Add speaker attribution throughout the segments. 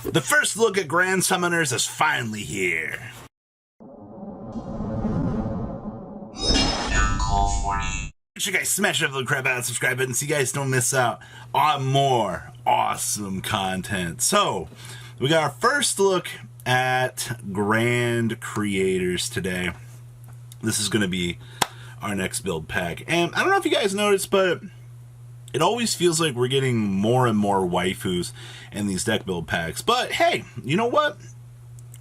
Speaker 1: The first look at Grand Summoners is finally here. Make sure you guys smash that little crap out, subscribe button so you guys don't miss out on more awesome content. So, we got our first look at Grand Creators today. This is going to be our next build pack. And I don't know if you guys noticed, but it always feels like we're getting more and more waifus in these deck build packs. But hey, you know what?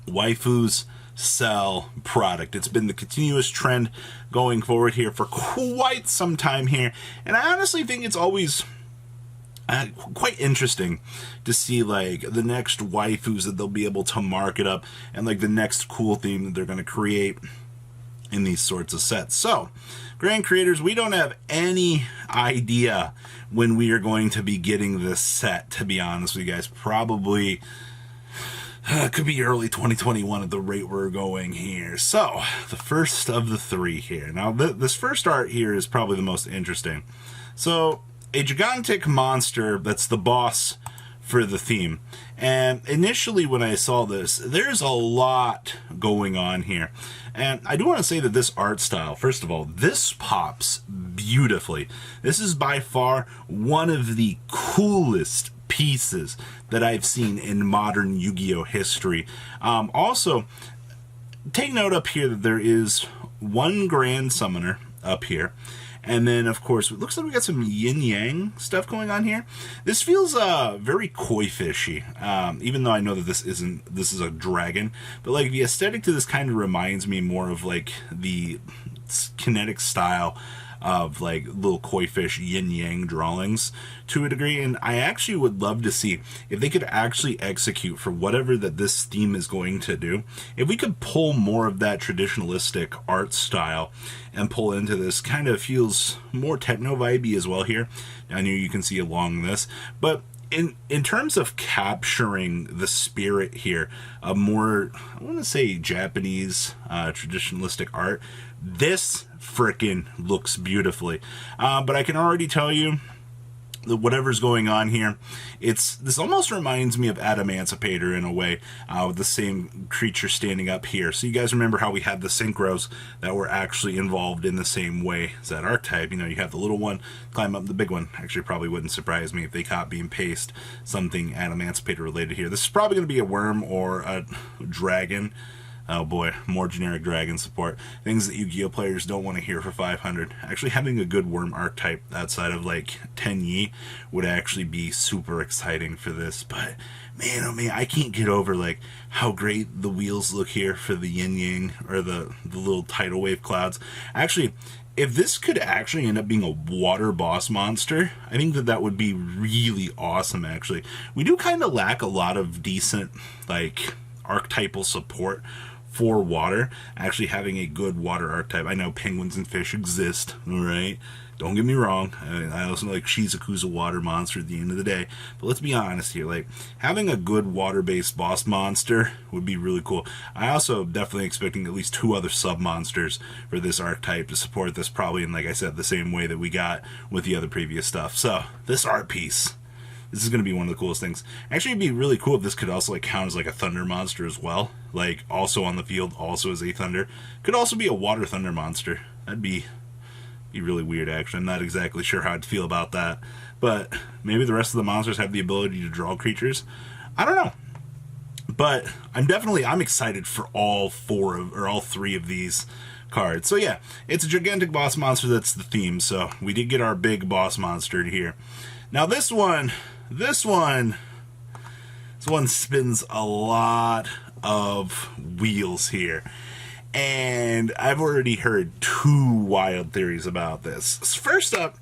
Speaker 1: Waifus sell product. It's been the continuous trend going forward here for quite some time here. And I honestly think it's always quite interesting to see like the next waifus that they'll be able to market up and like the next cool theme that they're going to create in these sorts of sets. So, Grand Creators, we don't have any idea when we are going to be getting this set, to be honest with you guys. Probably could be early 2021 at the rate we're going here. So, the first of the three here. Now, this first art here is probably the most interesting. So, a gigantic monster that's the boss for the theme. And initially when I saw this, there's a lot going on here. And I do want to say that this art style, first of all, this pops beautifully. This is by far one of the coolest pieces that I've seen in modern Yu-Gi-Oh history. Also, take note up here that there is one Grand Summoner up here. And then, of course, it looks like we got some yin-yang stuff going on here. This feels very koi fishy, even though I know that this is a dragon. But, like, the aesthetic to this kind of reminds me more of, like, the kinetic style of, like, little koi fish yin-yang drawings to a degree. And I actually would love to see if they could actually execute for whatever that this theme is going to do. If we could pull more of that traditionalistic art style and pull into this, kind of feels more techno-vibey as well here. I know you can see along this. But in terms of capturing the spirit here of more, I want to say Japanese traditionalistic art, this frickin' looks beautifully. But I can already tell you that whatever's going on here, this almost reminds me of Emancipator in a way, with the same creature standing up here. So you guys remember how we had the synchros that were actually involved in the same way as that archetype. You know, you have the little one climb up the big one. Actually, probably wouldn't surprise me if they copy and paste something Emancipator related here. This is probably going to be a worm or a dragon. Oh boy, more generic dragon support. Things that Yu-Gi-Oh players don't want to hear for 500. Actually, having a good worm archetype outside of like 10 Yi would actually be super exciting for this. But man, oh man, I can't get over like how great the wheels look here for the yin-yang or the little tidal wave clouds. Actually, if this could actually end up being a water boss monster, I think that would be really awesome, actually. We do kind of lack a lot of decent, like, archetypal support for water. Actually having a good water archetype. I know penguins and fish exist, alright? Don't get me wrong. I also like Shizuku's a water monster at the end of the day. But let's be honest here. Like, having a good water-based boss monster would be really cool. I also definitely expecting at least 2 other sub-monsters for this archetype to support this, probably in, like I said, the same way that we got with the other previous stuff. So, this art piece, this is going to be one of the coolest things. Actually, it'd be really cool if this could also like count as like a thunder monster as well. Like, also on the field, also as a thunder. Could also be a water thunder monster. That'd be really weird, actually. I'm not exactly sure how I'd feel about that. But maybe the rest of the monsters have the ability to draw creatures. I don't know. But I'm excited for all 3 of these cards. So yeah, it's a gigantic boss monster. That's the theme. So we did get our big boss monster here. Now this one spins a lot of wheels here. And I've already heard 2 wild theories about this. First up,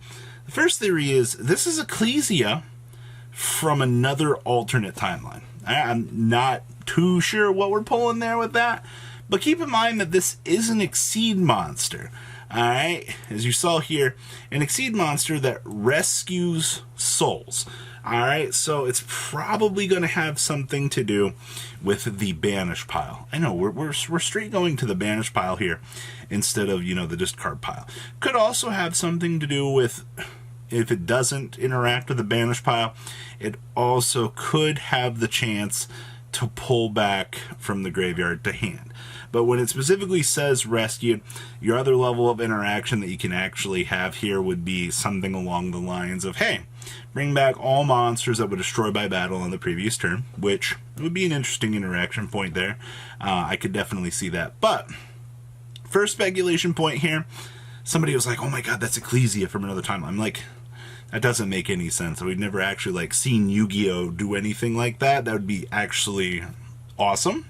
Speaker 1: the first theory is this is Ecclesia from another alternate timeline. I'm not too sure what we're pulling there with that, but keep in mind that this is an Exceed monster. Alright, as you saw here, an Exceed monster that rescues souls. Alright, so it's probably going to have something to do with the banish pile. I know, we're straight going to the banish pile here instead of, you know, the discard pile. Could also have something to do with if it doesn't interact with the banish pile, it also could have the chance to pull back from the graveyard to hand. But when it specifically says rescued, your other level of interaction that you can actually have here would be something along the lines of, hey, bring back all monsters that were destroyed by battle on the previous turn, which would be an interesting interaction point there. I could definitely see that. But first speculation point here, somebody was like, oh my god, that's Ecclesia from another timeline. I'm like, that doesn't make any sense. We've never actually like seen Yu-Gi-Oh! Do anything like that. That would be actually awesome.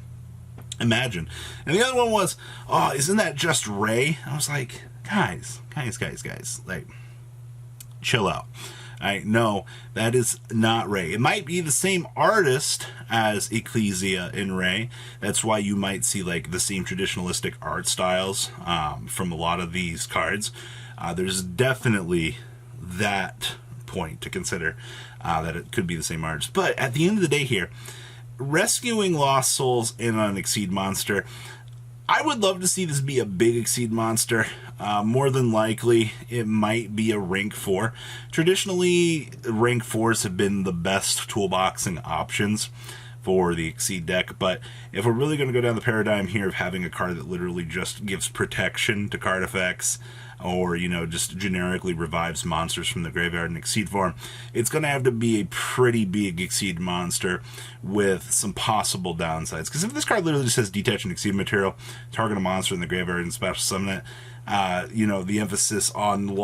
Speaker 1: Imagine. And the other one was, oh, isn't that just Ray? I was like, guys, like, chill out. No, that is not Ray. It might be the same artist as Ecclesia and Ray. That's why you might see like the same traditionalistic art styles from a lot of these cards. There's definitely that point to consider, that it could be the same artist. But at the end of the day here, rescuing lost souls in an Exceed monster, I would love to see this be a big Exceed monster. More than likely, it might be a rank 4. Traditionally, rank 4s have been the best toolboxing options for the Exceed deck, but if we're really going to go down the paradigm here of having a card that literally just gives protection to card effects, or, you know, just generically revives monsters from the graveyard in Exceed form, it's going to have to be a pretty big Exceed monster with some possible downsides. Because if this card literally just says detach and Exceed material, target a monster in the graveyard and special summon it, you know, the emphasis on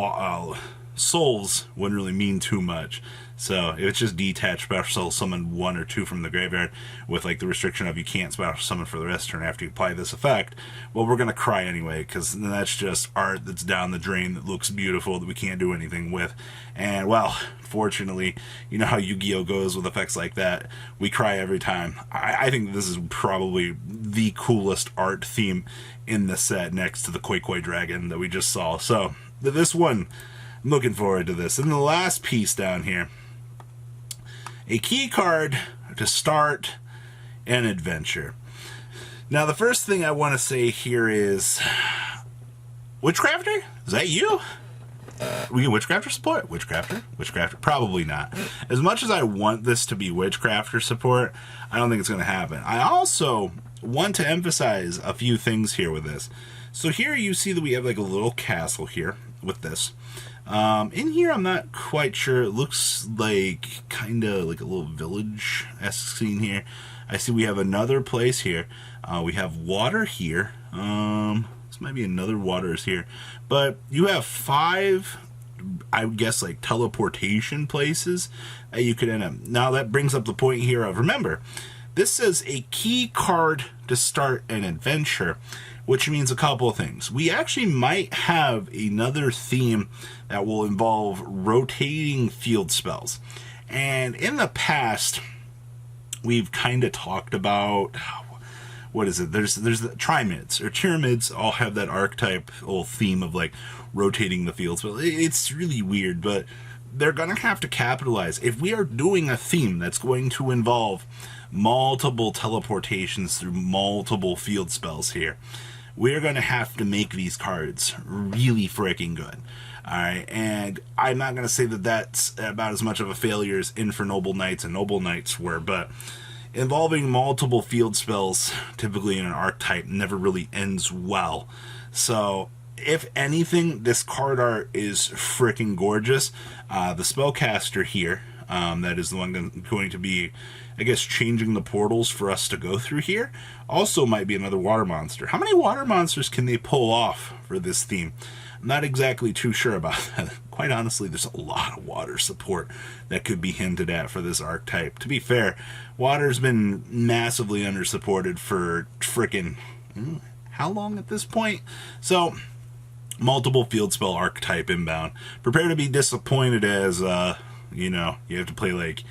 Speaker 1: souls wouldn't really mean too much. So if it's just detach, special soul, summon 1 or 2 from the graveyard with like the restriction of you can't special summon for the rest of the turn after you apply this effect, well, we're going to cry anyway, because that's just art that's down the drain that looks beautiful that we can't do anything with. And well, fortunately, you know how Yu-Gi-Oh! Goes with effects like that. We cry every time. I think this is probably the coolest art theme in the set next to the Koi Koi Dragon that we just saw. So this one, I'm looking forward to this. And the last piece down here, a key card to start an adventure. Now, the first thing I want to say here is, Witchcrafter? Is that you? We get Witchcrafter support? Witchcrafter? Probably not. As much as I want this to be Witchcrafter support, I don't think it's going to happen. I also want to emphasize a few things here with this. So here you see that we have like a little castle here with this. In here, I'm not quite sure. It looks like kind of like a little village-esque scene here. I see we have another place here. We have water here. This might be another waters here. But you have 5, I guess, like teleportation places that you could end up. Now, that brings up the point here of, remember, this says a key card to start an adventure, which means a couple of things. We actually might have another theme that will involve rotating field spells. And in the past, we've kind of talked about, what is it? There's the Trimids, or Tyranids all have that archetype whole theme of like rotating the field spell. It's really weird, but they're going to have to capitalize. If we are doing a theme that's going to involve multiple teleportations through multiple field spells here, we're going to have to make these cards really freaking good. Alright, and I'm not going to say that that's about as much of a failure as Infernoble Knights and Noble Knights were, but involving multiple field spells, typically in an archetype, never really ends well. So, if anything, this card art is freaking gorgeous. The spellcaster here, that is the one going to be, I guess, changing the portals for us to go through here, also might be another water monster. How many water monsters can they pull off for this theme? I'm not exactly too sure about that. Quite honestly, there's a lot of water support that could be hinted at for this archetype. To be fair, water's been massively undersupported for frickin' how long at this point? So, multiple field spell archetype inbound. Prepare to be disappointed as, you know, you have to play like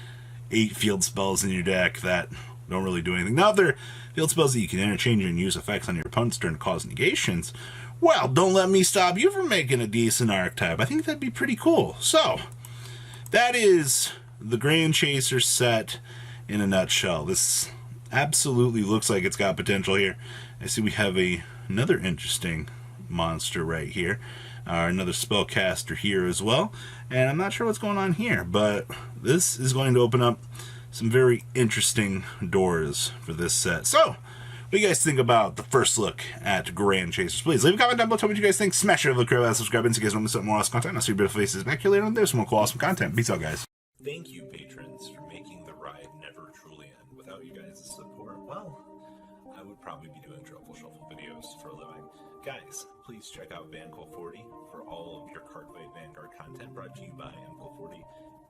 Speaker 1: 8 field spells in your deck that don't really do anything. Now, if they're field spells that you can interchange and use effects on your opponent's turn to cause negations, well, don't let me stop you from making a decent archetype. I think that'd be pretty cool. So, that is the Grand Chaser set in a nutshell. This absolutely looks like it's got potential here. I see we have another interesting monster right here. another spellcaster here as well. And I'm not sure what's going on here, but this is going to open up some very interesting doors for this set. So, what do you guys think about the first look at Grand Chasers? Please leave a comment down below. Tell me what you guys think. Smash it, crib out, subscribe, and so you guys don't miss out more awesome content. I'll see your beautiful faces back here later on. There's some more cool, awesome content. Peace out, guys.
Speaker 2: Thank you, patrons, for making the ride never truly end. Without you guys' support, well, I would probably be doing Truffle Shuffle videos for a living. Guys, please check out Vanquill40 for all of your Cardfight Vanguard content brought to you by Vanquill40.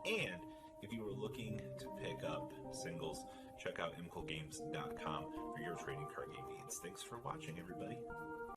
Speaker 2: And if you are looking to pick up singles, check out mquillgames.com for your trading card game needs. Thanks for watching, everybody.